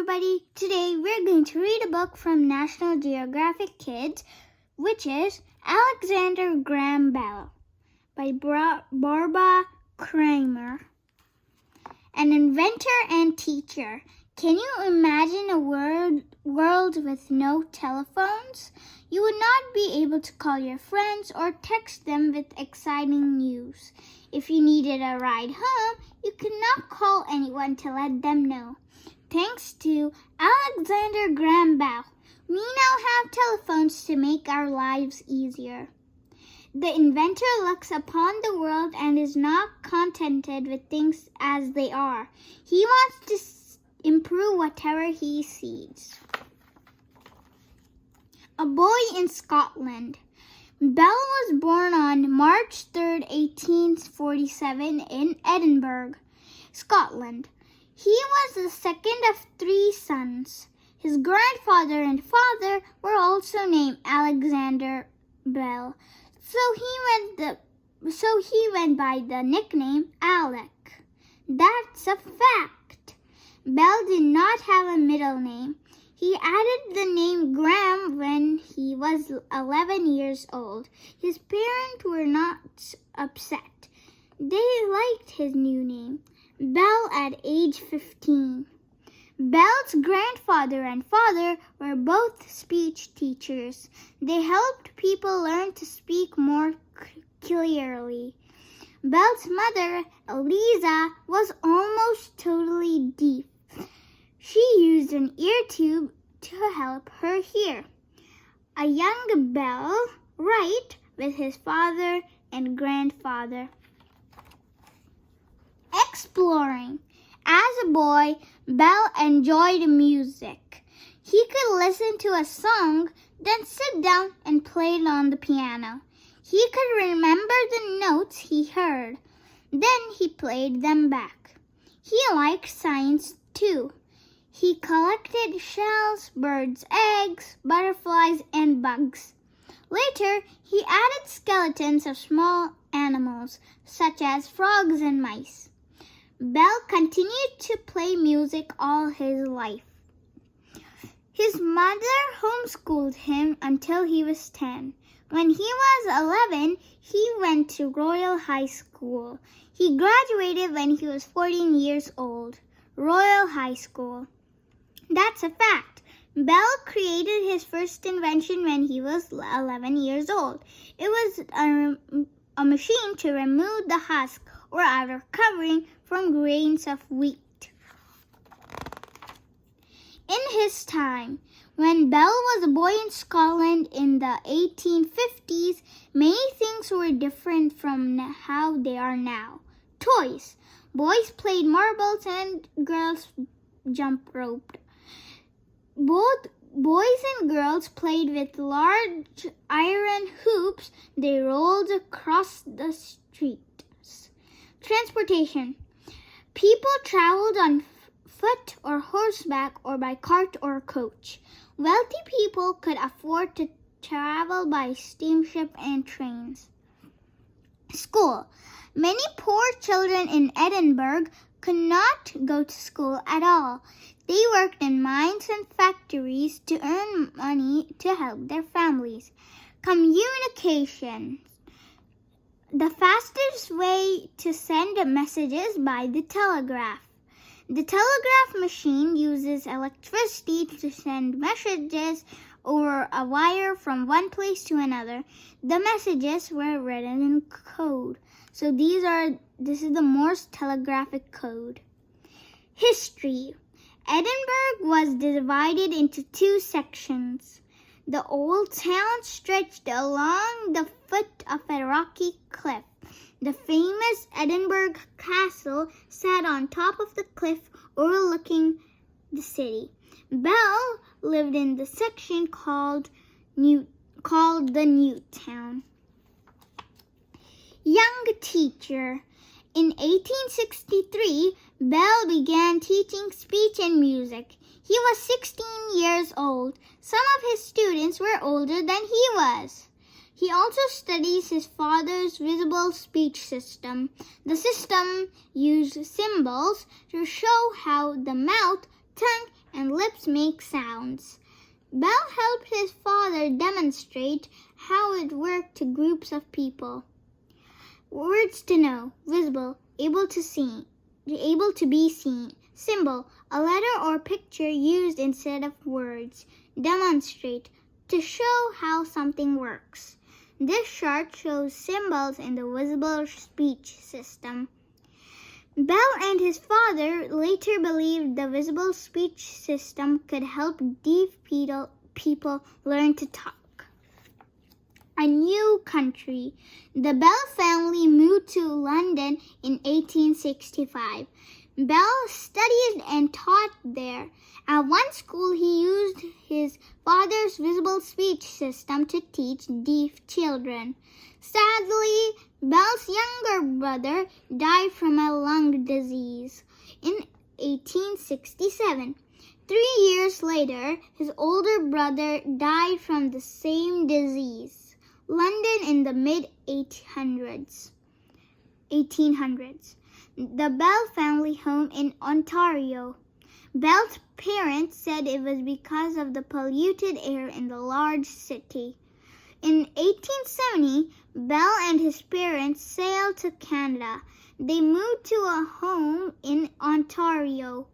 everybody. Today we're going to read a book from National Geographic Kids, which is Alexander Graham Bell by Barbara Kramer. An inventor and teacher. Can you imagine a world with no telephones? You would not be able to call your friends or text them with exciting news. If you needed a ride home, you could not call anyone to let them know. Thanks to Alexander Graham Bell, we now have telephones to make our lives easier. The inventor looks upon the world and is not contented with things as they are. He wants to improve whatever he sees. A boy in Scotland. Bell was born on March 3, 1847 in Edinburgh, Scotland. He was the second of 3 sons. His grandfather and father were also named Alexander Bell, so he went by the nickname Alec. That's a fact. Bell did not have a middle name. He added the name Graham when he was 11 years old. His parents were not upset. They liked his new name, Bell, at age 15. Bell's grandfather and father were both speech teachers. They helped people learn to speak more clearly. Bell's mother, Eliza, was almost totally deaf. She used an ear tube to help her hear. A young Bell write with his father and grandfather. Exploring. As a boy, Bell enjoyed music. He could listen to a song, then sit down and play it on the piano. He could remember the notes he heard. Then he played them back. He liked science too. He collected shells, birds' eggs, butterflies, and bugs. Later, he added skeletons of small animals, such as frogs and mice. Bell continued to play music all his life. His mother homeschooled him until he was 10. When he was 11, he went to Royal High School. He graduated when he was 14 years old. Royal High School. That's a fact. Bell created his first invention when he was 11 years old. It was a machine to remove the husk or outer covering from grains of wheat. In his time, when Bell was a boy in Scotland in the 1850s, many things were different from how they are now. Toys. Boys played marbles and girls jump roped. Both boys and girls played with large iron hoops they rolled across the streets. Transportation. People traveled on foot or horseback or by cart or coach. Wealthy people could afford to travel by steamship and trains. School. Many poor children in Edinburgh could not go to school at all. They worked in mines and factories to earn money to help their families. Communication. The fastest way to send messages by the telegraph. The telegraph machine uses electricity to send messages over a wire from one place to another. The messages were written in code. So this is the Morse telegraphic code. History. Edinburgh was divided into 2 sections. The old town stretched along the foot of a rocky cliff. The famous Edinburgh Castle sat on top of the cliff overlooking the city. Bell lived in the section called the New Town. Young teacher. In 1863, Bell began teaching speech and music. He was 16 years old. Some of his students were older than he was. He also studies his father's visible speech system. The system used symbols to show how the mouth, tongue, and lips make sounds. Bell helped his father demonstrate how it worked to groups of people. Words to know, visible, able to be seen. Symbol, a letter or picture used instead of words. Demonstrate, to show how something works. This chart shows symbols in the visible speech system. Bell and his father later believed the visible speech system could help deaf people learn to talk. A new country. The Bell family moved to London in 1865. Bell studied and taught there. At one school, he used his father's visible speech system to teach deaf children. Sadly, Bell's younger brother died from a lung disease in 1867. 3 years later, his older brother died from the same disease. London in the mid-1800s. The Bell family home in Ontario. Bell's parents said it was because of the polluted air in the large city. In 1870, Bell and his parents sailed to Canada. They moved to a home in Ontario.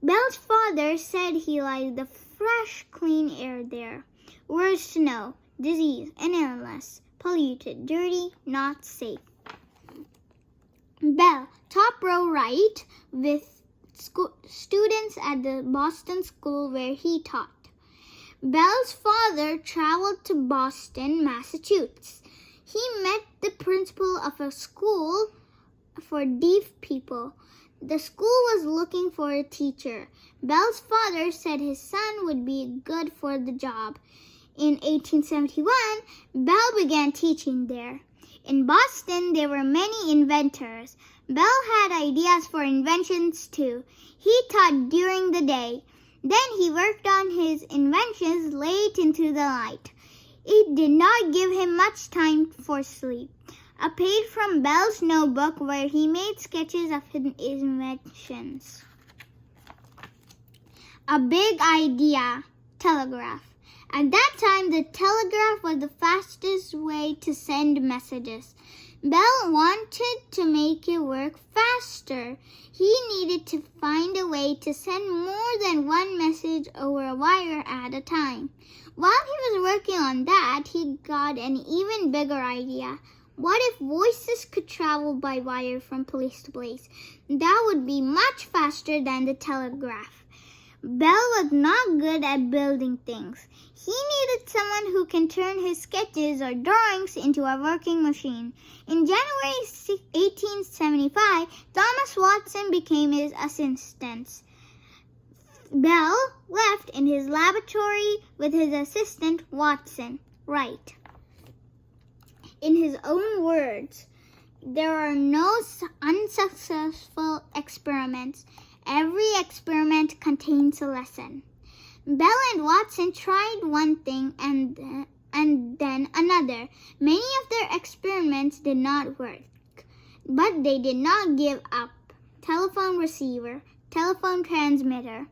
Bell's father said he liked the fresh, clean air there. Words to know, disease and illness, polluted, dirty, not safe. Bell, top row right, with students at the Boston school where he taught. Bell's father traveled to Boston, Massachusetts. He met the principal of a school for deaf people. The school was looking for a teacher. Bell's father said his son would be good for the job. In 1871, Bell began teaching there. In Boston, there were many inventors. Bell had ideas for inventions too. He taught during the day. Then he worked on his inventions late into the night. It did not give him much time for sleep. A page from Bell's notebook where he made sketches of his inventions. A big idea, telegraph. At that time, the telegraph was the fastest way to send messages. Bell wanted to make it work faster. He needed to find a way to send more than one message over a wire at a time. While he was working on that, he got an even bigger idea. What if voices could travel by wire from place to place? That would be much faster than the telegraph. Bell was not good at building things. He needed someone who can turn his sketches or drawings into a working machine. In January 1875, Thomas Watson became his assistant. Bell left in his laboratory with his assistant Watson. Right. In his own words, there are no unsuccessful experiments. Every experiment contains a lesson. Bell and Watson tried one thing and then another. Many of their experiments did not work, but they did not give up. Telephone receiver, telephone transmitter.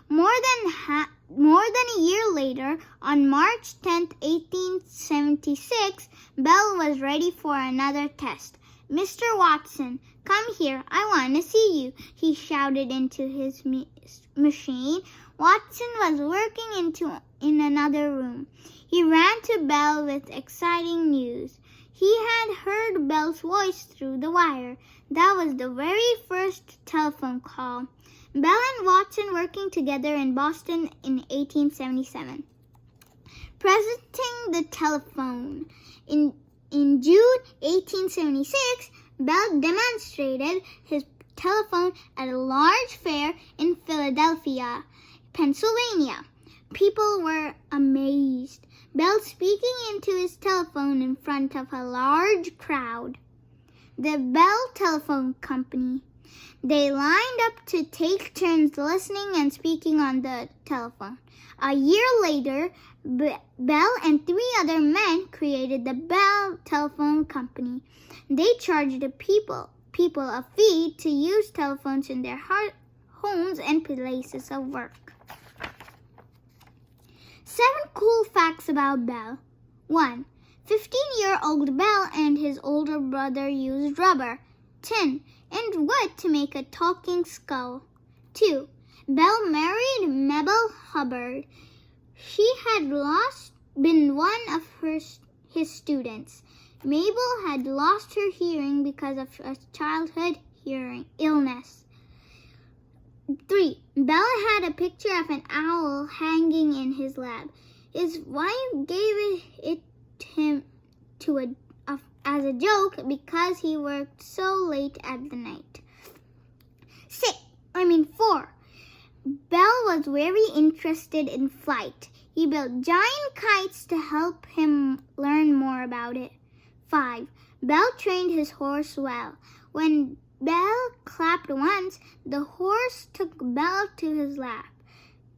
More than a year later, on March 10, 1876, Bell was ready for another test. Mr. Watson, come here, I want to see you, he shouted into his machine. Watson was working in another room. He ran to Bell with exciting news. He had heard Bell's voice through the wire. That was the very first telephone call. Bell and Watson working together in Boston in 1877. Presenting the telephone. In June 1876, Bell demonstrated his telephone at a large fair in Philadelphia, Pennsylvania. People were amazed. Bell speaking into his telephone in front of a large crowd. The Bell Telephone Company. They lined up to take turns listening and speaking on the telephone. A year later, Bell and 3 other men created the Bell Telephone Company. They charged the people a fee to use telephones in their homes and places of work. 7 cool facts about Bell. 1. 15-year-old Bell and his older brother used rubber, tin, and wood to make a talking skull. 2. Bell married Mabel Hubbard. She had been one of his students. Mabel had lost her hearing because of a childhood hearing illness. 3. Bell had a picture of an owl hanging in his lab. His wife gave it him as a joke because he worked so late at the night. 4. Bell was very interested in flight. He built giant kites to help him learn more about it. 5. Bell trained his horse well. When Bell clapped once, the horse took Bell to his lap.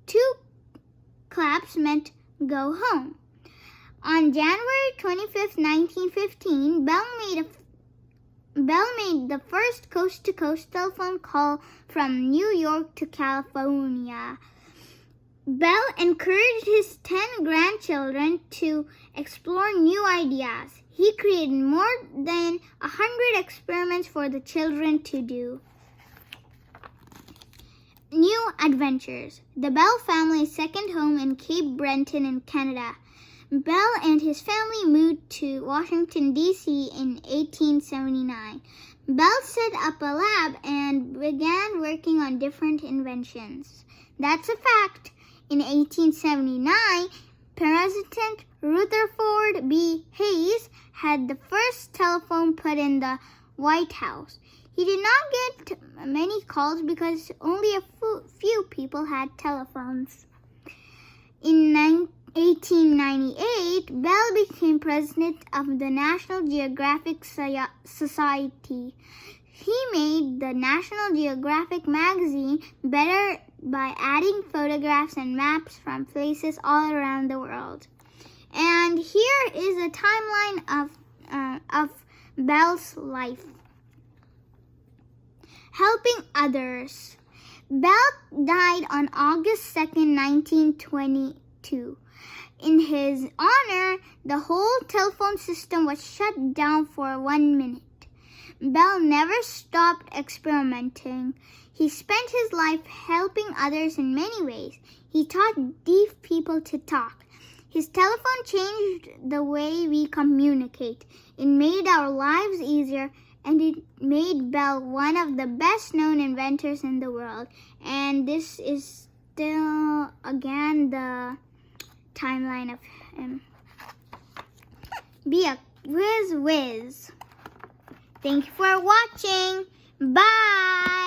2 claps meant go home. On January 25, 1915, Bell made the first coast-to-coast telephone call from New York to California. Bell encouraged his 10 grandchildren to explore new ideas. He created more than 100 experiments for the children to do. New adventures. The Bell family's second home in Cape Breton in Canada. Bell and his family moved to Washington, D.C. in 1879. Bell set up a lab and began working on different inventions. That's a fact. In 1879, President Rutherford B. Hayes had the first telephone put in the White House. He did not get many calls because only a few people had telephones. In 1898, Bell became president of the National Geographic Society. He made the National Geographic magazine better by adding photographs and maps from places all around the world. And here is a timeline of Bell's life. Helping others. Bell died on August 2nd, 1922. In his honor, the whole telephone system was shut down for 1 minute. Bell never stopped experimenting. He spent his life helping others in many ways. He taught deaf people to talk. His telephone changed the way we communicate. It made our lives easier, and it made Bell one of the best-known inventors in the world. And this is still, again, the timeline of him. Be a whiz. Thank you for watching. Bye!